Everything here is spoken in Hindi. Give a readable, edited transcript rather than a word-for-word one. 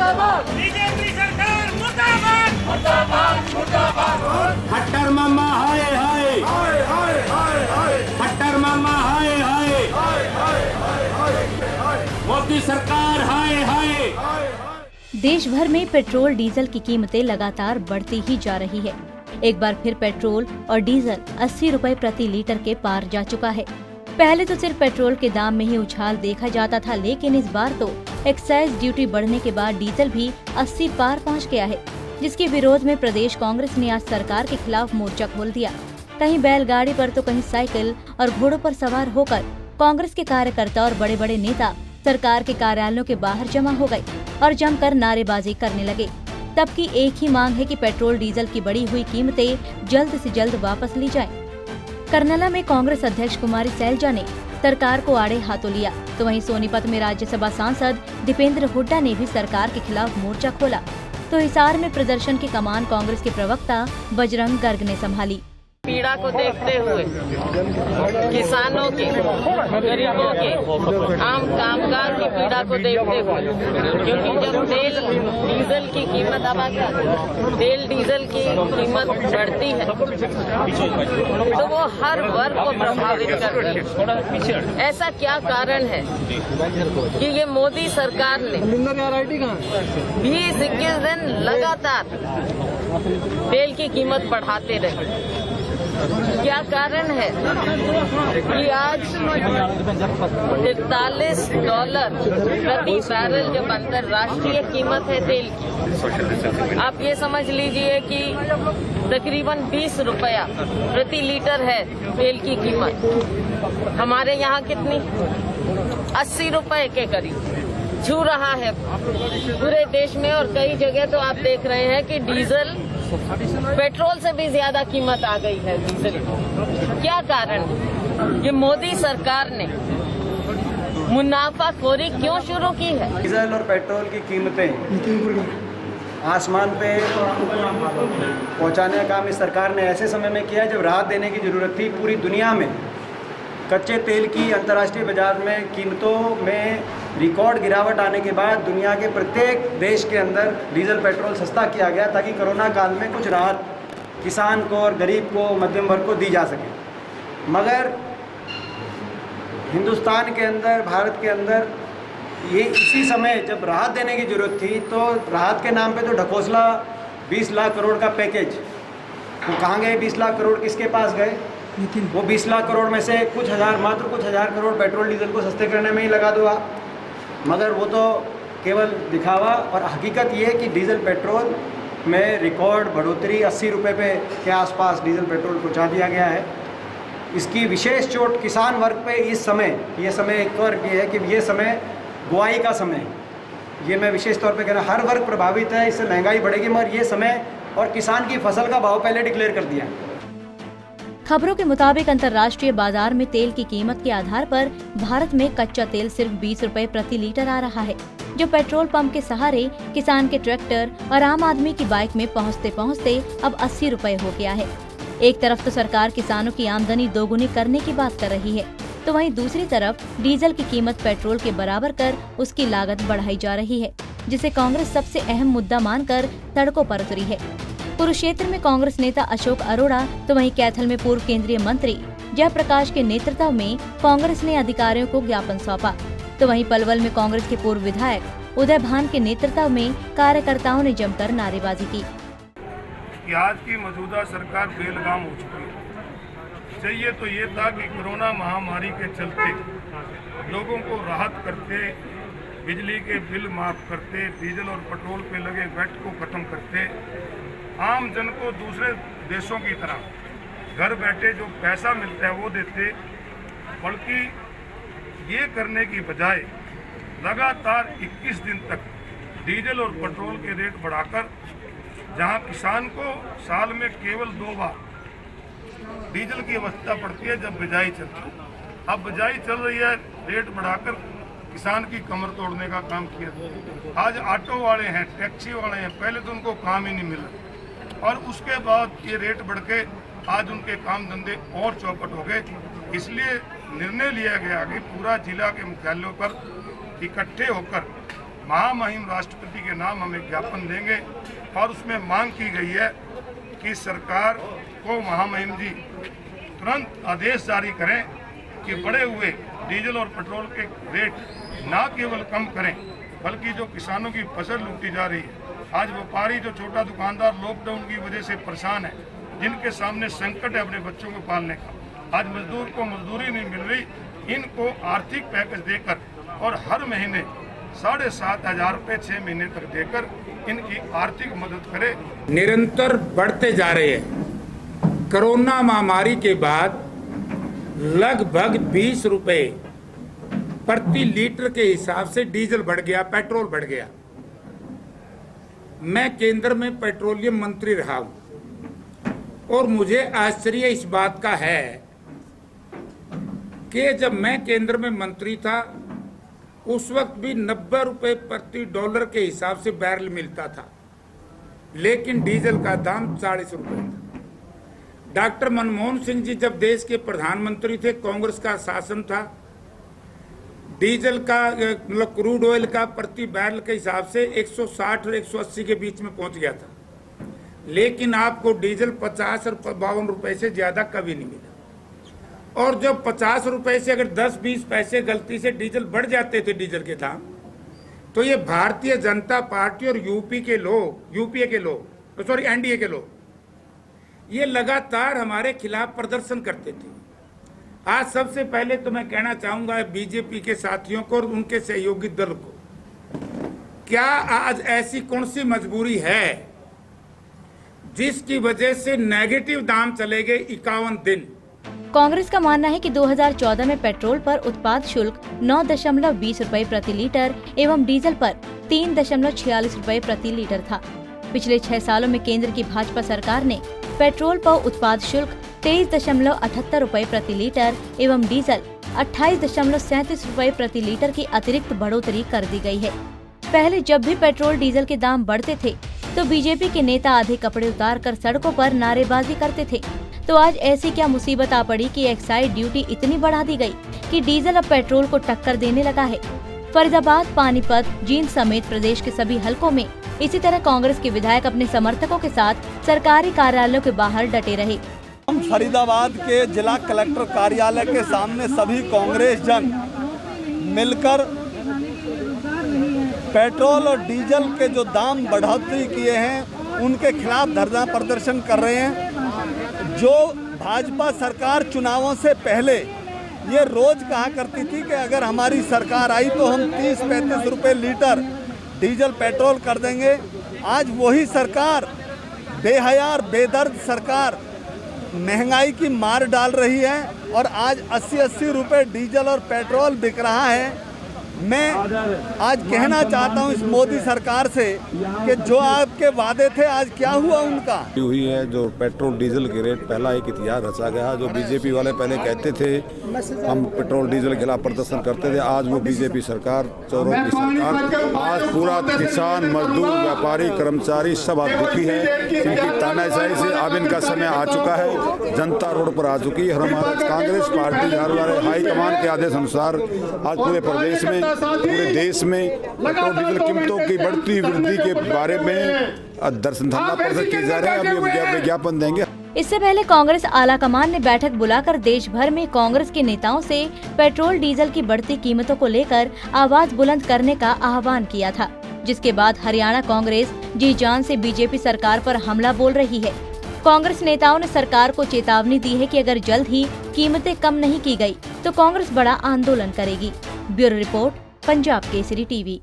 बीजेपी सरकार मुर्दाबाद मुर्दाबाद मुर्दाबाद। खट्टर मामा हाय हाय हाय हाय हाय हाय, खट्टर मामा हाय हाय हाय हाय हाय, मोदी सरकार हाय हाय। देश भर में पेट्रोल डीजल की कीमतें लगातार बढ़ती ही जा रही है। एक बार फिर पेट्रोल और डीजल 80 रुपए प्रति लीटर के पार जा चुका है। पहले तो सिर्फ पेट्रोल के दाम में ही उछाल देखा जाता था, लेकिन इस बार तो एक्साइज ड्यूटी बढ़ने के बाद डीजल भी 80 पार पहुंच गया है, जिसके विरोध में प्रदेश कांग्रेस ने आज सरकार के खिलाफ मोर्चा खोल दिया। कहीं बैलगाड़ी पर तो कहीं साइकिल और घोड़ों पर सवार होकर कांग्रेस के कार्यकर्ता और बड़े बड़े नेता सरकार के कार्यालयों के बाहर जमा हो गए और जमकर नारेबाजी करने लगे। तब की एक ही मांग है कि पेट्रोल डीजल की बढ़ी हुई कीमतें जल्द से जल्द वापस ली जाएं। करनाला में कांग्रेस अध्यक्ष कुमारी सैलजा ने सरकार को आड़े हाथों लिया, तो वहीं सोनीपत में राज्यसभा सांसद दीपेंद्र हुड्डा ने भी सरकार के खिलाफ मोर्चा खोला। तो हिसार में प्रदर्शन की कमान कांग्रेस के प्रवक्ता बजरंग गर्ग ने संभाली। पीड़ा को देखते हुए किसानों की, गरीबों की, आम कामगार की पीड़ा को देखते हुए, क्योंकि जब तेल डीजल की कीमत तेल डीजल की कीमत बढ़ती है तो वो हर वर्ग को प्रभावित करती है। ऐसा क्या कारण है कि ये मोदी सरकार ने 20-21 दिन लगातार तेल की कीमत बढ़ाते रहे? क्या कारण है कि आज $43 प्रति बैरल जब अंतर्राष्ट्रीय कीमत है तेल की, आप ये समझ लीजिए कि तकरीबन 20 रुपया प्रति लीटर है तेल की कीमत। हमारे यहाँ कितनी? 80 रुपए के करीब छू रहा है पूरे देश में, और कई जगह तो आप देख रहे हैं कि डीजल पेट्रोल से भी ज्यादा कीमत आ गई है डीजल की। क्या कारण है? ये मोदी सरकार ने मुनाफाखोरी क्यों शुरू की है? डीजल और पेट्रोल की कीमतें आसमान पे पहुंचाने का काम इस सरकार ने ऐसे समय में किया जब राहत देने की जरूरत थी। पूरी दुनिया में कच्चे तेल की अंतर्राष्ट्रीय बाजार में कीमतों में रिकॉर्ड गिरावट आने के बाद दुनिया के प्रत्येक देश के अंदर डीजल पेट्रोल सस्ता किया गया ताकि कोरोना काल में कुछ राहत किसान को और गरीब को, मध्यम वर्ग को दी जा सके। मगर हिंदुस्तान के अंदर, भारत के अंदर ये इसी समय जब राहत देने की ज़रूरत थी तो राहत के नाम पे तो ढकोसला 20 लाख करोड़ का पैकेज, वो कहाँ गए? 20 लाख करोड़ किसके पास गए? वो 20 लाख करोड़ में से मात्र कुछ हज़ार करोड़ पेट्रोल डीजल को सस्ते करने में ही लगा दो आप। मगर वो तो केवल दिखावा, और हकीकत ये है कि डीजल पेट्रोल में रिकॉर्ड बढ़ोतरी 80 रुपये के आसपास डीजल पेट्रोल पहुंचा दिया गया है। इसकी विशेष चोट किसान वर्ग पे इस समय, ये समय एक वर्ग ये है कि ये समय बुआई का समय है। ये मैं विशेष तौर पे कह रहा हूँ, हर वर्ग प्रभावित है, इससे महंगाई बढ़ेगी, मगर ये समय और किसान की फसल का भाव पहले डिक्लेयर कर दिया। खबरों के मुताबिक अंतर्राष्ट्रीय बाजार में तेल की कीमत के आधार पर भारत में कच्चा तेल सिर्फ 20 रुपए प्रति लीटर आ रहा है, जो पेट्रोल पंप के सहारे किसान के ट्रैक्टर और आम आदमी की बाइक में पहुंचते पहुंचते अब 80 रुपए हो गया है। एक तरफ तो सरकार किसानों की आमदनी दोगुनी करने की बात कर रही है, तो वहीं दूसरी तरफ डीजल की कीमत पेट्रोल के बराबर कर उसकी लागत बढ़ाई जा रही है, जिसे कांग्रेस सबसे अहम मुद्दा मानकर सड़कों पर उतरी है। कुरुक्षेत्र में कांग्रेस नेता अशोक अरोड़ा, तो वहीं कैथल में पूर्व केंद्रीय मंत्री जयप्रकाश के नेतृत्व में कांग्रेस ने अधिकारियों को ज्ञापन सौंपा। तो वहीं पलवल में कांग्रेस के पूर्व विधायक उदय भान के नेतृत्व में कार्यकर्ताओं ने जमकर नारेबाजी की। आज की मौजूदा सरकार बेलगाम हो चुकी है। चाहिए तो ये था कि कोरोना महामारी के चलते लोगों को राहत करते, बिजली के बिल माफ करते, डीजल और पेट्रोल पे लगे वैट को खत्म करते, आम जन को दूसरे देशों की तरह घर बैठे जो पैसा मिलता है वो देते। बल्कि ये करने की बजाय लगातार 21 दिन तक डीजल और पेट्रोल के रेट बढ़ाकर, जहां किसान को साल में केवल 2 बार डीजल की आवश्यकता पड़ती है जब बिजाई चलती है, अब बिजाई चल रही है, रेट बढ़ाकर किसान की कमर तोड़ने का काम किया। आज ऑटो वाले हैं, टैक्सी वाले हैं, पहले तो उनको काम ही नहीं मिला, और उसके बाद ये रेट बढ़ के आज उनके काम धंधे और चौपट हो गए। इसलिए निर्णय लिया गया कि पूरा जिला के मुख्यालयों पर इकट्ठे होकर महामहिम राष्ट्रपति के नाम हम एक ज्ञापन देंगे और उसमें मांग की गई है कि सरकार को महामहिम जी तुरंत आदेश जारी करें कि बढ़े हुए डीजल और पेट्रोल के रेट न केवल कम करें बल्कि जो किसानों की फसल लूटी जा रही है, आज व्यापारी जो छोटा दुकानदार लॉकडाउन की वजह से परेशान है, जिनके सामने संकट है अपने बच्चों को पालने का, आज मजदूर को मजदूरी नहीं मिल रही, इनको आर्थिक पैकेज देकर और हर महीने 7,500 रुपये 6 महीने तक देकर इनकी आर्थिक मदद करे। निरंतर बढ़ते जा रहे हैं। कोरोना महामारी के बाद लगभग 20 रुपए प्रति लीटर के हिसाब से डीजल बढ़ गया, पेट्रोल बढ़ गया। मैं केंद्र में पेट्रोलियम मंत्री रहा हूं और मुझे आश्चर्य इस बात का है कि जब मैं केंद्र में मंत्री था उस वक्त भी 90 रुपए प्रति डॉलर के हिसाब से बैरल मिलता था, लेकिन डीजल का दाम 40 रुपए था। डॉक्टर मनमोहन सिंह जी जब देश के प्रधानमंत्री थे, कांग्रेस का शासन था, डीजल का मतलब क्रूड ऑयल का प्रति बैरल के हिसाब से 160 और 180 के बीच में पहुंच गया था, लेकिन आपको डीजल 50 और 52 रुपए से ज्यादा कभी नहीं मिला। और जब 50 रुपए से अगर 10-20 पैसे गलती से डीजल बढ़ जाते थे डीजल के दाम, तो ये भारतीय जनता पार्टी और एनडीए के लोग ये लगातार हमारे खिलाफ प्रदर्शन करते थे। आज सबसे पहले तो मैं कहना चाहूंगा बीजेपी के साथियों को और उनके सहयोगी दल को, क्या आज ऐसी कौन सी मजबूरी है जिसकी वजह से नेगेटिव दाम चले गए 51 दिन। कांग्रेस का मानना है कि 2014 में पेट्रोल पर उत्पाद शुल्क 9.20 रुपए प्रति लीटर एवं डीजल पर 3.46 रुपए प्रति लीटर था। पिछले 6 सालों में केंद्र की भाजपा सरकार ने पेट्रोल पर उत्पाद शुल्क 23.78 रुपए प्रति लीटर एवं डीजल 28.37 रुपए प्रति लीटर की अतिरिक्त बढ़ोतरी कर दी गई है। पहले जब भी पेट्रोल डीजल के दाम बढ़ते थे तो बीजेपी के नेता आधे कपड़े उतार कर सड़कों पर नारेबाजी करते थे, तो आज ऐसी क्या मुसीबत आ पड़ी कि एक्साइज ड्यूटी इतनी बढ़ा दी गई कि डीजल अब पेट्रोल को टक्कर देने लगा है। फरीदाबाद, पानीपत, जींद समेत प्रदेश के सभी हलकों में इसी तरह कांग्रेस के विधायक अपने समर्थकों के साथ सरकारी कार्यालयों के बाहर डटे रहे। हम फरीदाबाद के जिला कलेक्टर कार्यालय के सामने सभी कांग्रेस जन मिलकर पेट्रोल और डीजल के जो दाम बढ़ोतरी किए हैं उनके खिलाफ धरना प्रदर्शन कर रहे हैं। जो भाजपा सरकार चुनावों से पहले ये रोज कहा करती थी कि अगर हमारी सरकार आई तो हम 30-35 रुपये लीटर डीजल पेट्रोल कर देंगे, आज वही सरकार बेहयार बेदर्द सरकार महंगाई की मार डाल रही है और आज 80-80 रुपये डीजल और पेट्रोल बिक रहा है। मैं आज कहना चाहता हूं इस मोदी सरकार से कि जो आपके वादे थे आज क्या हुआ उनका। हुई है जो पेट्रोल डीजल के रेट पहला एक इतिहास रचा गया। जो बीजेपी वाले पहले कहते थे हम पेट्रोल डीजल के खिलाफ प्रदर्शन करते थे, आज वो बीजेपी सरकार, चोरों की सरकार, आज पूरा किसान, मजदूर, व्यापारी, कर्मचारी सब आज दुखी है। इनकी तानाशाही से अब इनका समय आ चुका है, जनता रोड पर आ चुकी है। हमारा कांग्रेस पार्टी हमारे हाईकमान के आदेश अनुसार आज पूरे प्रदेश में, पूरे देश में पेट्रोल डीजल कीमतों की बढ़ती वृद्धि के बारे में दर्शन धरना प्रदर्शन किए जा रहे हैं। अभी विज्ञापन देंगे। इससे पहले कांग्रेस आला कमान ने बैठक बुलाकर देश भर में कांग्रेस के नेताओं से पेट्रोल डीजल की बढ़ती कीमतों को लेकर आवाज बुलंद करने का आह्वान किया था, जिसके बाद हरियाणा कांग्रेस जी जान से बीजेपी सरकार पर हमला बोल रही है। कांग्रेस नेताओं ने सरकार को चेतावनी दी है कि अगर जल्द ही कीमतें कम नहीं की गई तो कांग्रेस बड़ा आंदोलन करेगी। Bureau report, Punjab Kesari TV.